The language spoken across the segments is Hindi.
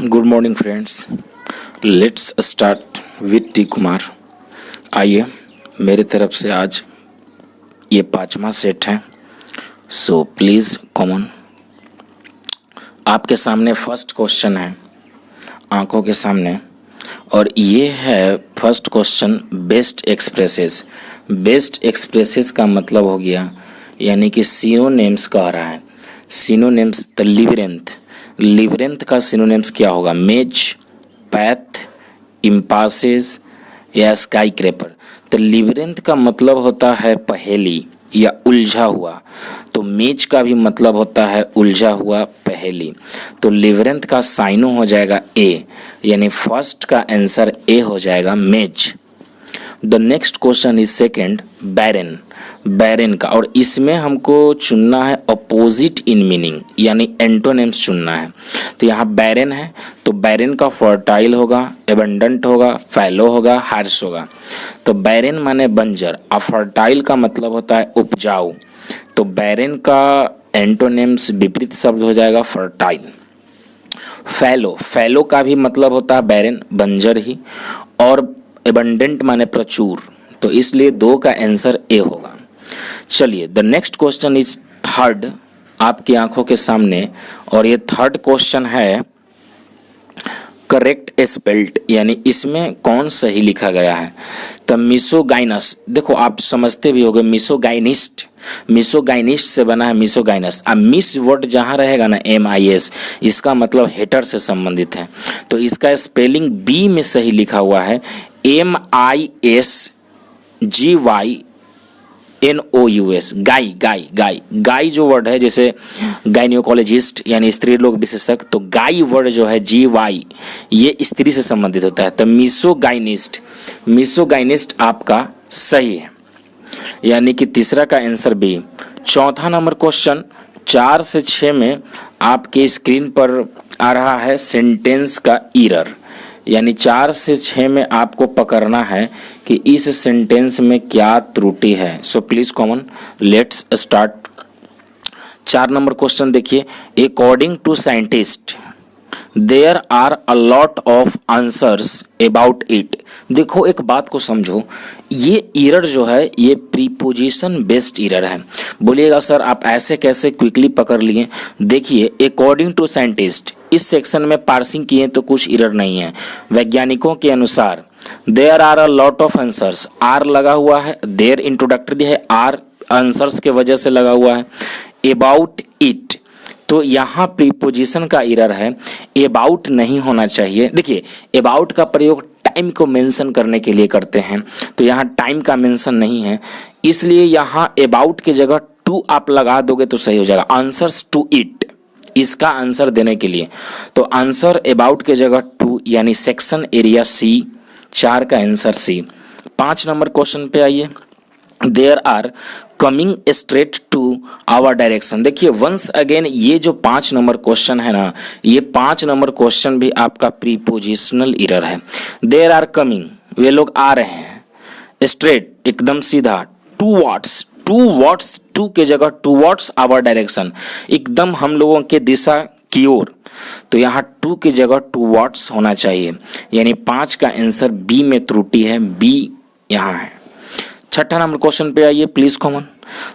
Good morning friends, let's start with T Kumar. आइए, मेरे तरफ से आज ये 5वां सेट है। सो प्लीज़ कॉमन, आपके सामने फर्स्ट क्वेश्चन है, आंखों के सामने, और ये है first question best expresses. Best expresses का मतलब हो गया यानी कि सिनोनिम्स कह रहा है। सिनोनिम्स द लिबरेंथ, लिबरेंथ का सिनोनिम्स क्या होगा? मेज, पैथ, इम्पासेस या स्काई क्रेपर। तो लिबरेंथ का मतलब होता है पहेली या उलझा हुआ, तो मेज का भी मतलब होता है उलझा हुआ पहेली। तो लिबरेंथ का साइनो हो जाएगा ए, यानी फर्स्ट का आंसर ए हो जाएगा maze. The next question is second barren, barren का, और इसमें हमको चुनना है अपोजिट इन मीनिंग यानी एंटोनिम्स चुनना है। तो यहाँ बैरन है तो बैरन का फर्टाइल होगा, एबंडेंट होगा, फैलो होगा, हार्श होगा। तो बैरन माने बंजर, और फर्टाइल का मतलब होता है उपजाऊ। तो बैरन का एंटोनिम्स विपरीत शब्द हो जाएगा फर्टाइल। फैलो, फैलो का भी मतलब होता है बैरन, बंजर ही, और एबंडेंट माने प्रचुर, तो इसलिए 2 का आंसर ए होगा। चलिए, the next question is third, आपकी आंखों के सामने, और ये थर्ड क्वेश्चन है करेक्ट स्पेल्ट, यानी इसमें कौन सही लिखा गया है। तो मिसोगाइनस, देखो आप समझते भी होंगे, मिसोगाइनिस्ट, मिसोगाइनिस्ट से बना है मिसोगाइनस। अब मिस वर्ड जहाँ रहेगा ना MIS, इसका मतलब हेटर से संबंधित है, तो इसका स्पेलिंग बी में सही लिखा हुआ है MISGYNOUS, गाय, गाय, गाय, गाय जो वर्ड है, जैसे गायनियोकोलॉजिस्ट यानी स्त्री लोग विशेषज्ञ, तो गाय वर्ड जो है GY, ये स्त्री से संबंधित होता है। तो मिसोगाइनिस्ट, मिसोगाइनिस्ट आपका सही है, यानी कि तीसरा का आंसर बी। चौथा नंबर क्वेश्चन 4 से 6 में आपके स्क्रीन पर आ रहा है सेंटेंस का एरर, यानी 4 से 6 में आपको पकड़ना है कि इस सेंटेंस में क्या त्रुटि है। So please come on, let's start. 4 number question देखिए, according to scientist there are a lot of answers about it. देखो एक बात को समझो, ये एरर जो है ये प्रीपोजिशन बेस्ड एरर है। बोलिएगा सर आप ऐसे कैसे क्विकली पकड़ लिए? देखिए, अकॉर्डिंग टू साइंटिस्ट, इस सेक्शन में पार्सिंग किए तो कुछ एरर नहीं है। वैज्ञानिकों के अनुसार there are a lot of answers, are लगा हुआ है, देयर इंट्रोडक्टरी है, आर आंसर्स के वजह से लगा हुआ है। अबाउट इट, तो यहाँ प्रीपोजिशन का एरर है, अबाउट नहीं होना चाहिए। देखिए, अबाउट का प्रयोग टाइम को मेंशन करने के लिए करते हैं, तो यहाँ टाइम का मेंशन नहीं है, इसलिए यहाँ अबाउट की जगह टू आप लगा दोगे तो सही हो जाएगा। आंसर्स टू इट, इसका आंसर देने के लिए, तो आंसर अबाउट के जगह टू, यानी सेक्शन एरिया सी, 4 का आंसर सी। 5 नंबर क्वेश्चन पे आइए, there are coming straight to our direction. देखिए वंस अगेन, ये जो 5 नंबर क्वेश्चन है ना, ये 5 नंबर क्वेश्चन भी आपका प्रीपोजिशनल एरर है। देयर आर कमिंग, वे लोग आ रहे हैं, स्ट्रेट एकदम सीधा, towards, towards, to के जगह टू वाट्स आवर डायरेक्शन, एकदम हम लोगों के दिशा की ओर, तो यहाँ टू की जगह टू वाट्स होना चाहिए, यानी 5 का आंसर बी में त्रुटि है, बी यहाँ है। 6ठा नंबर क्वेश्चन पे आइए please common,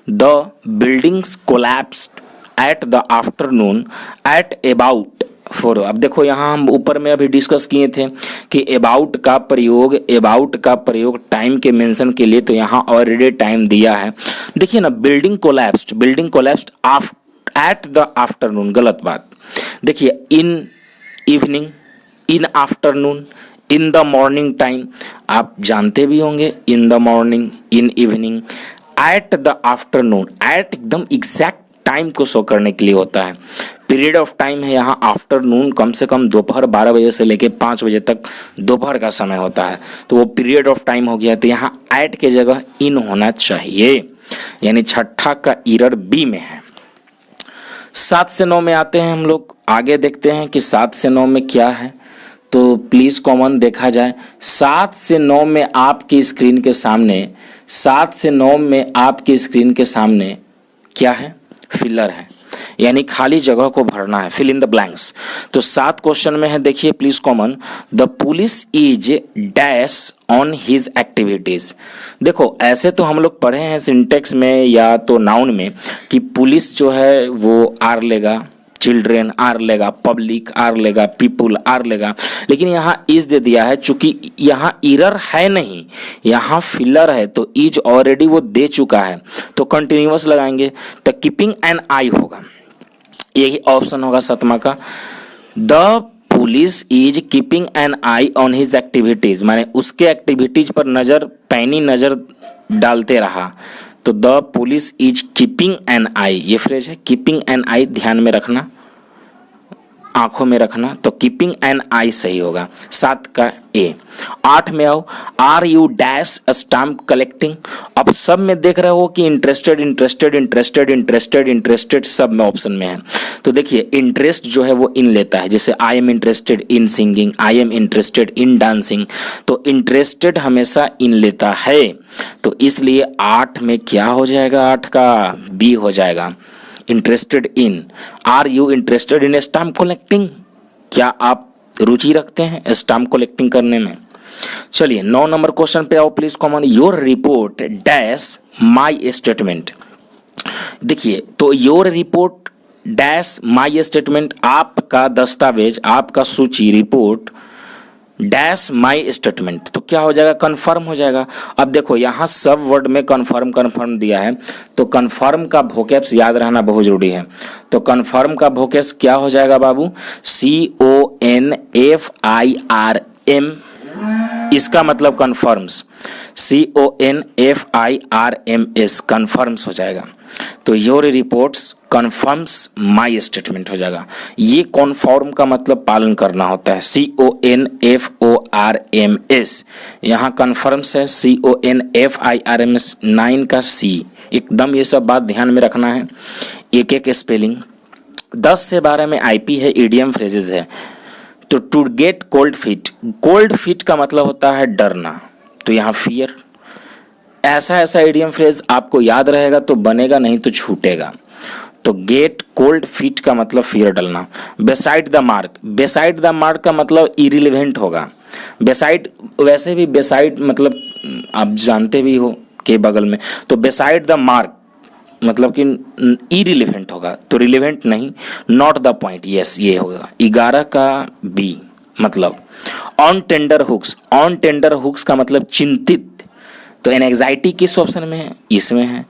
the buildings collapsed at the afternoon at about 4। अब देखो यहाँ हम ऊपर में अभी डिस्कस किए थे कि अबाउट का प्रयोग, अबाउट का प्रयोग टाइम के मेंशन के लिए, तो यहाँ ऑलरेडी टाइम दिया है। देखिए ना, building collapsed, building collapsed at the afternoon, गलत बात। देखिए, in evening, in afternoon, in the morning time, आप जानते भी होंगे, in the morning, in evening, at the afternoon, at एकदम एग्जैक्ट टाइम को शो करने के लिए होता है। पीरियड ऑफ टाइम है यहाँ आफ्टरनून, कम से कम दोपहर 12 बजे से लेके 5 बजे तक दोपहर का समय होता है, तो वो पीरियड ऑफ टाइम हो गया, तो यहाँ एट के जगह इन होना चाहिए, यानी 6ठा का एरर बी में है। 7 से 9 में आते हैं हम लोग, आगे देखते हैं कि 7 से 9 में क्या है। तो प्लीज कॉमन देखा जाए, 7 से 9 में आपकी स्क्रीन के सामने, 7 से 9 में आपकी स्क्रीन के सामने क्या है? फिलर है। यानी खाली जगह को भरना है, फिल इन द ब्लैंक्स। तो 7 क्वेश्चन में है, देखिए please common, the police is dash on his activities. देखो ऐसे तो हम लोग पढ़े हैं सिंटेक्स में या तो नाउन में कि पुलिस जो है वो आर लेगा, चिल्ड्रेन आर लेगा, पब्लिक आर लेगा, पीपुल आर लेगा, लेकिन यहाँ इज दे दिया है। चूंकि यहाँ इरर है नहीं, यहाँ फिलर है, तो इज ऑलरेडी वो दे चुका है, तो कंटिन्यूअस लगाएंगे, तो कीपिंग एन आई होगा, यही ऑप्शन होगा 7वां का। The police is keeping an I on his activities, माने उसके एक्टिविटीज पर नजर, पैनी नजर डालते रहा, तो the police is keeping an eye, ये फ्रेज है, कीपिंग एन आई ध्यान में रखना, आंखों में रखना, तो कीपिंग एन आई सही होगा, 7 का ए। 8 में आओ, are you dash stamp collecting. अब सब में देख रहे हो कि interested interested interested interested interested सब में ऑप्शन में है, तो देखिए इंटरेस्ट जो है वो इन लेता है, जैसे I am interested in singing, I am interested in dancing, तो इंटरेस्टेड हमेशा इन लेता है, तो इसलिए 8 में क्या हो जाएगा, 8 का बी हो जाएगा, interested in. Are you interested in stamp collecting, क्या आप रुचि रखते हैं स्टाम्प कलेक्टिंग करने में। चलिए 9 नंबर क्वेश्चन पे आओ please common, your report dash my statement. देखिए तो your report dash my statement, आपका दस्तावेज, आपका सूची, रिपोर्ट डैश माई स्टेटमेंट, तो क्या हो जाएगा, कन्फर्म हो जाएगा। अब देखो यहाँ सब वर्ड में कन्फर्म दिया है, तो कन्फर्म का वोकैब्स याद रहना बहुत जरूरी है। तो कन्फर्म का वोकैब्स क्या हो जाएगा बाबू, CONFIRM, इसका मतलब कन्फर्म्स, CONFIRMS, कन्फर्म्स हो जाएगा। तो your reports confirms my statement हो जाएगा। ये कॉन्फॉर्म का मतलब पालन करना होता है, CONFORMS, यहाँ कन्फर्म्स है, CONFIRMS, 9 का C। एकदम ये सब बात ध्यान में रखना है, एक एक स्पेलिंग। 10 से 12 में IP है, इडियम फ्रेजेस है। तो to get cold feet, cold feet का मतलब होता है डरना, तो यहाँ फियर। ऐसा इडियम फ्रेज आपको याद रहेगा तो बनेगा, नहीं तो छूटेगा। तो गेट कोल्ड फीट का मतलब फियर डलना। Beside the mark, beside the mark का मतलब इरिलेवेंट होगा। बेसाइड, वैसे भी बेसाइड मतलब आप जानते भी हो के बगल में, तो बेसाइड द मार्क मतलब कि इरिलेवेंट होगा, तो रिलेवेंट नहीं, नॉट द पॉइंट, यस ये होगा। 11 का बी मतलब on tenterhooks, on tenterhooks का मतलब चिंतित, तो एंग्जाइटी किस ऑप्शन में है, इसमें है,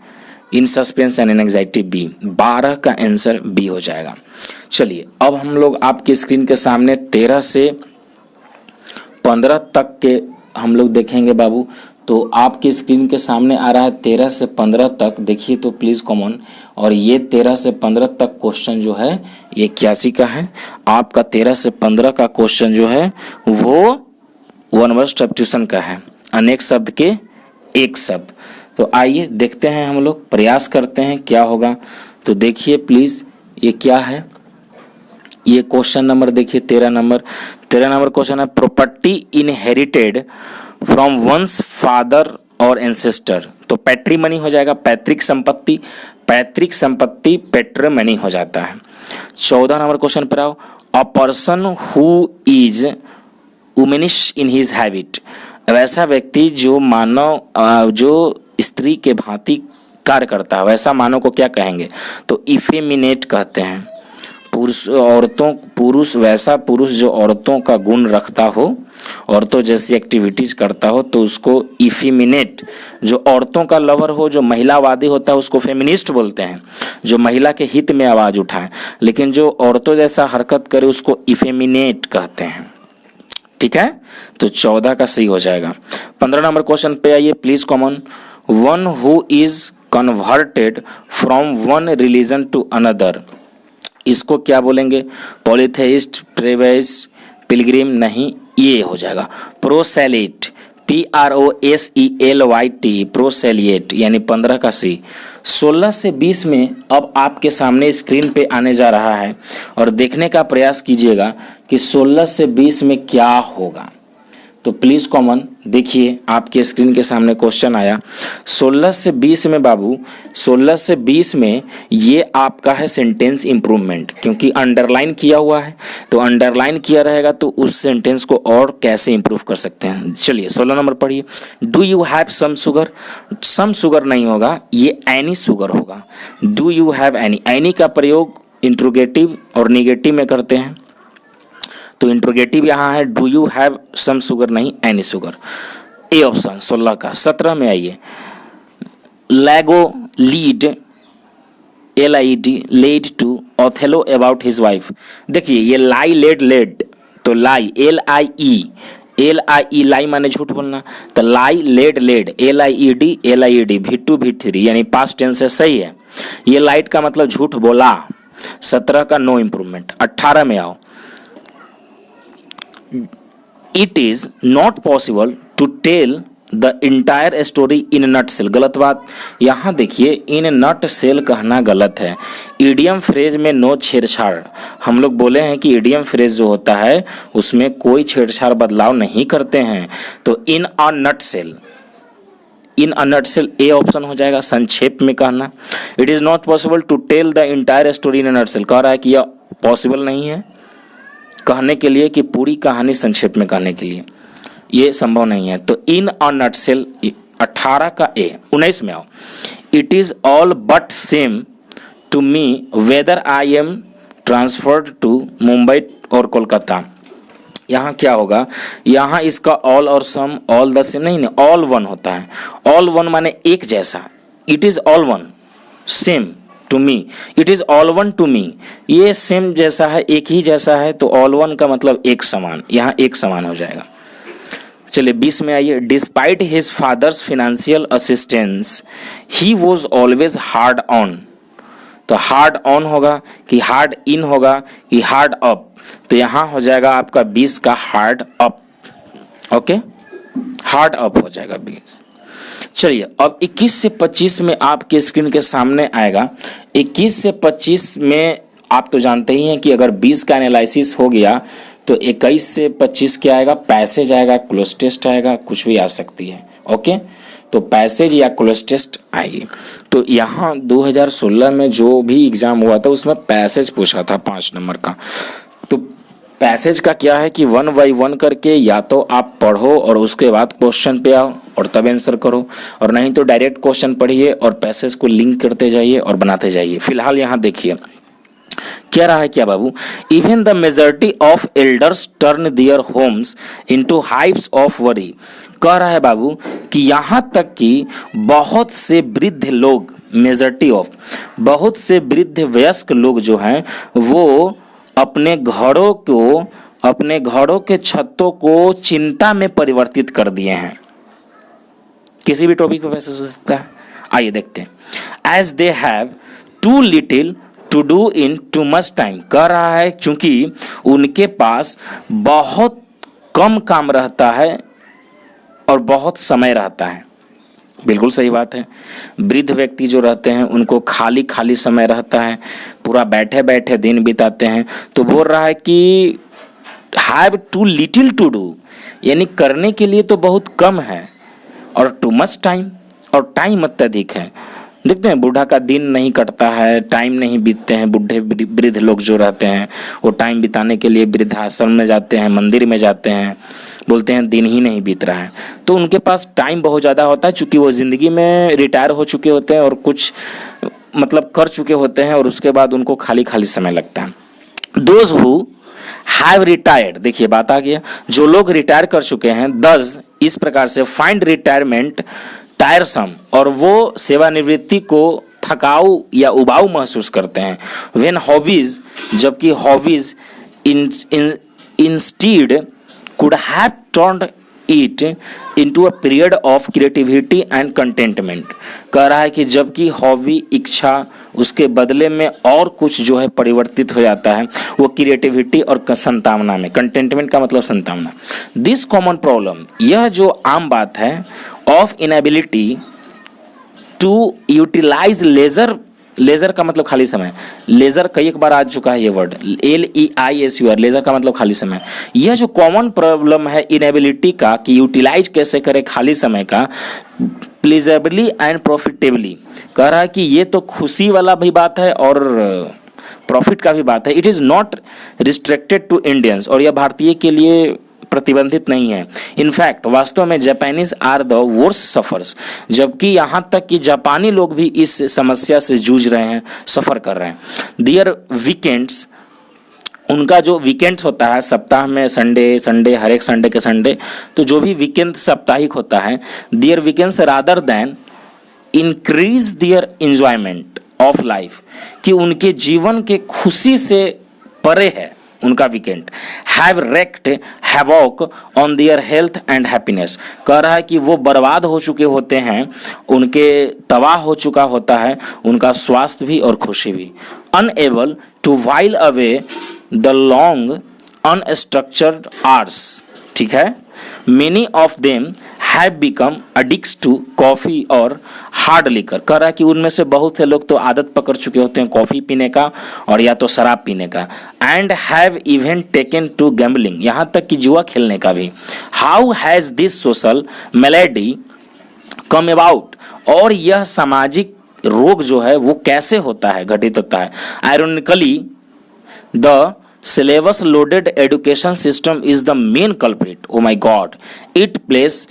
इन सस्पेंस एंड एंग्जाइटी बी। 12 का आंसर बी हो जाएगा। चलिए अब हम लोग आपकी स्क्रीन के सामने 13 से 15 तक के हम लोग देखेंगे बाबू। तो आपकी स्क्रीन के सामने आ रहा है 13 से 15 तक, देखिए तो प्लीज कॉमन। और ये 13 से 15 तक क्वेश्चन जो है ये 81 का है। आपका 13 से 15 का क्वेश्चन जो है वो वन वर्ड सब्स्टिट्यूशन का है, अनेक शब्द के एक शब्द। तो आइए देखते हैं, हम लोग प्रयास करते हैं क्या होगा। तो देखिए प्लीज ये क्या है, ये क्वेश्चन नंबर देखिए 13 नंबर क्वेश्चन है, property inherited from once father और एंसेस्टर। तो पैट्रीमनी हो जाएगा, पैतृक संपत्ति, पैतृक संपत्ति पैट्रीमनी हो जाता है। 14 नंबर क्वेश्चन पर आओ, a person who is womanish in his habit, वैसा व्यक्ति जो मानव जो स्त्री के भांति कार्य करता है, वैसा मानव को क्या कहेंगे, तो इफेमिनेट कहते हैं। वैसा पुरुष जो औरतों का गुण रखता हो, औरतों जैसी एक्टिविटीज करता हो, तो उसको इफेमिनेट। जो औरतों का लवर हो, जो महिलावादी होता है, उसको फेमिनिस्ट बोलते हैं, जो महिला के हित में आवाज उठाए। लेकिन जो औरतों जैसा हरकत करे उसको इफेमिनेट कहते हैं। ठीक है, तो 14 का सही हो जाएगा। 15 नंबर क्वेश्चन पे आइए please come on, one who is converted from one religion to another, इसको क्या बोलेंगे, पॉलीथेइस्ट, प्रेवेज, पिलग्रिम, नहीं, ये हो जाएगा प्रोसेलिट, PROSELYT, प्रोसेलिएट, यानी 15 का सी। 16 से 20 में अब आपके सामने स्क्रीन पे आने जा रहा है और देखने का प्रयास कीजिएगा कि 16 से 20 में क्या होगा। तो प्लीज़ कॉमन देखिए, आपके स्क्रीन के सामने क्वेश्चन आया 16 से 20 में बाबू, 16 से 20 में ये आपका है सेंटेंस इम्प्रूवमेंट, क्योंकि अंडरलाइन किया हुआ है, तो अंडरलाइन किया रहेगा तो उस सेंटेंस को और कैसे इम्प्रूव कर सकते हैं। चलिए 16 नंबर पढ़िए। Do you have some sugar, some sugar नहीं होगा, ये एनी शुगर होगा। Do you have any, any का प्रयोग इंट्रोगेटिव और निगेटिव में करते हैं, तो इंट्रोगेटिव यहाँ है do you have some sugar नहीं, एनी शुगर। ए ऑप्शन 16 का। 17 में आइए, Iago lied LID led to Othello about his wife. देखिए ये लाई लेड लेड, तो लाई LIE लाई माने झूठ बोलना, तो लाई lead lead LIED V2 V3 यानी पास्ट टेंस है, सही है। ये लाइट का मतलब झूठ बोला। 17 का नो इम्प्रूवमेंट। 18 में आओ, it is not possible to tell the entire story in nutshell. गलत बात, यहाँ देखिए इन नट सेल कहना गलत है। इडियम फ्रेज में नो छेड़छाड़, हम लोग बोले हैं कि इडियम फ्रेज जो होता है उसमें कोई छेड़छाड़ बदलाव नहीं करते हैं, तो in a nutshell, in a nutshell A option हो जाएगा, संक्षेप में कहना। It is not possible to tell the entire story in a nutshell, कह रहा है कि यह पॉसिबल नहीं है कहने के लिए कि पूरी कहानी संक्षेप में कहने के लिए, ये संभव नहीं है, तो इन अ नटसेल 18 का ए। 19 में आओ, it is all but same to me whether I am transferred to Mumbai और कोलकाता। यहाँ क्या होगा, यहाँ इसका ऑल और सम, ऑल द सेम नहीं, ऑल वन होता है। ऑल वन माने एक जैसा, it is all one same to me, it is all one to me, ये सेम जैसा है, एक ही जैसा है, तो ऑल वन का मतलब एक समान, यहाँ एक समान हो जाएगा। चलिए 20 में आइए, despite his father's financial assistance he was always hard on. तो हार्ड ऑन होगा कि हार्ड इन होगा कि हार्ड अप, तो यहाँ हो जाएगा आपका 20 का hard up. Okay, hard up हो जाएगा 20। चलिए अब 21 से 25 में आपके स्क्रीन के सामने आएगा। 21 से 25 में आप तो जानते ही हैं कि अगर 20 का एनालिसिस हो गया तो 21 से 25 क्या आएगा, पैसेज आएगा, क्लोज टेस्ट आएगा, कुछ भी आ सकती है। ओके, तो पैसेज या क्लोज टेस्ट आएगी। तो यहाँ 2016 में जो भी एग्जाम हुआ था उसमें पैसेज पूछा था 5 नंबर का। तो पैसेज का क्या है कि 1 बाई 1 करके या तो आप पढ़ो और उसके बाद क्वेश्चन पे आओ और तब आंसर करो, और नहीं तो डायरेक्ट क्वेश्चन पढ़िए और पैसेज को लिंक करते जाइए और बनाते जाइए। फिलहाल यहाँ देखिए क्या रहा है, क्या बाबू, even the majority of elders turn their homes into hives of worry. कह रहा है बाबू कि यहाँ तक कि बहुत से वृद्ध लोग, मेजॉरिटी ऑफ, बहुत से वृद्ध वयस्क लोग जो हैं वो अपने घरों के छतों को चिंता में परिवर्तित कर दिए हैं। किसी भी टॉपिक पर पैसे हो सकता है। आइए देखते हैं। As they have too little to do in too much time. कह रहा है क्योंकि उनके पास बहुत कम काम रहता है और बहुत समय रहता है। बिल्कुल सही बात है। वृद्ध व्यक्ति जो रहते हैं उनको खाली खाली समय रहता है, पूरा बैठे बैठे दिन बिताते हैं। तो बोल रहा है कि have too little to do, यानी करने के लिए तो बहुत कम है, और टू मच टाइम, और टाइम अत्यधिक है। देखते हैं बूढ़ा का दिन नहीं कटता है, टाइम नहीं बीतते हैं। बूढ़े वृद्ध लोग जो रहते हैं वो टाइम बिताने के लिए वृद्धाश्रम में जाते हैं, मंदिर में जाते हैं, बोलते हैं दिन ही नहीं बीत रहा है। तो उनके पास टाइम बहुत ज़्यादा होता है, चूँकि वो ज़िंदगी में रिटायर हो चुके होते हैं और कुछ मतलब कर चुके होते हैं, और उसके बाद उनको खाली खाली समय लगता है। दोज हु हैव रिटायर्ड, देखिए बात आ गया, जो लोग रिटायर कर चुके हैं, दस इस प्रकार से फाइंड रिटायरमेंट टायरसम, और वो सेवानिवृत्ति को थकाऊ या उबाऊ महसूस करते हैं। व्हेन हॉबीज, जबकि hobbies instead could have turned it into a period of creativity and contentment. कह रहा है कि जबकि हॉबी, इच्छा, उसके बदले में और कुछ जो है परिवर्तित हो जाता है, वो क्रिएटिविटी और संतावना में। कंटेंटमेंट का मतलब संतावना। दिस कॉमन प्रॉब्लम, यह जो आम बात है, of inability to utilize leisure leisure का मतलब खाली समय, लेजर कई एक बार आ चुका है ये वर्ड, LEISUR, लेजर का मतलब खाली समय। यह जो कॉमन प्रॉब्लम है इनएबिलिटी का कि यूटिलाइज कैसे करें खाली समय का प्लीजेबली एंड प्रॉफिटेबली, कह रहा है कि ये तो खुशी वाला भी बात है और प्रॉफिट का भी बात है। It is not restricted to Indians, और यह भारतीय के लिए प्रतिबंधित नहीं है। इनफैक्ट वास्तव में Japanese are the worst sufferers, जबकि यहाँ तक कि जापानी लोग भी इस समस्या से जूझ रहे हैं, सफ़र कर रहे हैं। दियर वीकेंड्स, उनका जो वीकेंड्स होता है सप्ताह में, संडे हर एक संडे के संडे, तो जो भी वीकेंड साप्ताहिक होता है, their weekends rather than increase their enjoyment of life, कि उनके जीवन के खुशी से परे है उनका weekend, have wrecked havoc on their health and happiness, कह रहा है कि वो बर्बाद हो चुके होते हैं, उनके तबाह हो चुका होता है उनका स्वास्थ्य भी और खुशी भी। Unable to while away the long unstructured hours, ठीक है, many of them have become addicts to coffee और हार्ड लिकर, कह रहा है कि उनमें से बहुत से लोग तो आदत पकड़ चुके होते हैं कॉफ़ी पीने का और या तो शराब पीने का। And have even taken to gambling, यहाँ तक कि जुआ खेलने का भी। How has this social malady come about, और यह सामाजिक रोग जो है वो कैसे होता है, घटित होता है। Ironically the syllabus loaded education system is the main culprit. Oh my god, it places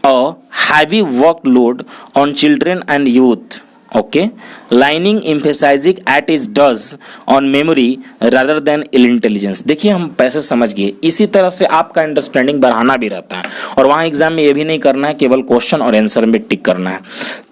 a heavy workload on children and youth, okay, lining emphasizing at its does on memory rather than intelligence। देखिए हम पैसे समझ गए, इसी तरह से आपका अंडरस्टैंडिंग बढ़ाना भी रहता है, और वहाँ एग्जाम में ये भी नहीं करना है केवल क्वेश्चन और आंसर में टिक करना है।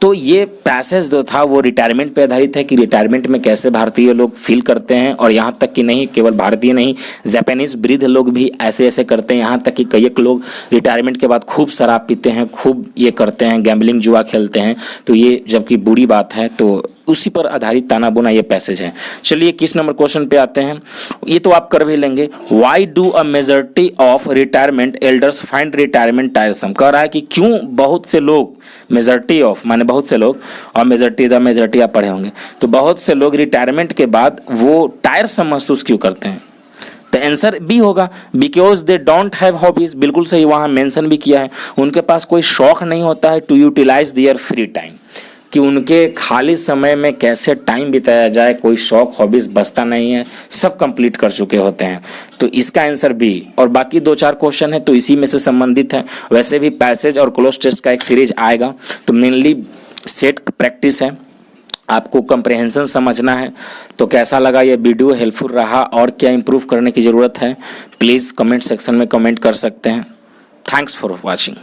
तो ये पैसेज जो था वो रिटायरमेंट पे आधारित है कि रिटायरमेंट में कैसे भारतीय लोग फील करते हैं, और यहाँ तक कि नहीं केवल भारतीय नहीं, जापानीज वृद्ध लोग भी ऐसे ऐसे करते हैं, यहाँ तक कि कई एक लोग रिटायरमेंट के बाद खूब शराब पीते हैं, खूब ये करते हैं, गैम्बलिंग जुआ खेलते हैं। तो ये जबकि बुरी बात है, तो उसी पर आधारित ताना बोना ये पैसेज है। चलिए 21 नंबर क्वेश्चन पे आते हैं, ये तो आप कर भी लेंगे। Why do a majority of retirement elders find retirement टायरसम, कह रहा है कि क्यों बहुत से लोग, मेजॉरिटी ऑफ माने बहुत से लोग, और मेजॉरिटी आप पढ़े होंगे, तो बहुत से लोग रिटायरमेंट के बाद वो टायरसम महसूस क्यों करते हैं। तो आंसर बी होगा, because they don't have hobbies, बिल्कुल सही, वहाँ मेंशन भी किया है, उनके पास कोई शौक नहीं होता है। To utilize their free time, कि उनके खाली समय में कैसे टाइम बिताया जाए, कोई शौक हॉबीज बचता नहीं है, सब कंप्लीट कर चुके होते हैं। तो इसका आंसर बी। और बाकी 2-4 क्वेश्चन है तो इसी में से संबंधित है। वैसे भी पैसेज और क्लोज टेस्ट का एक सीरीज आएगा, तो मेनली सेट प्रैक्टिस है, आपको कंप्रहेंशन समझना है। तो कैसा लगा ये वीडियो, हेल्पफुल रहा, और क्या इंप्रूव करने की ज़रूरत है, प्लीज़ कमेंट सेक्शन में कमेंट कर सकते हैं। Thanks for watching.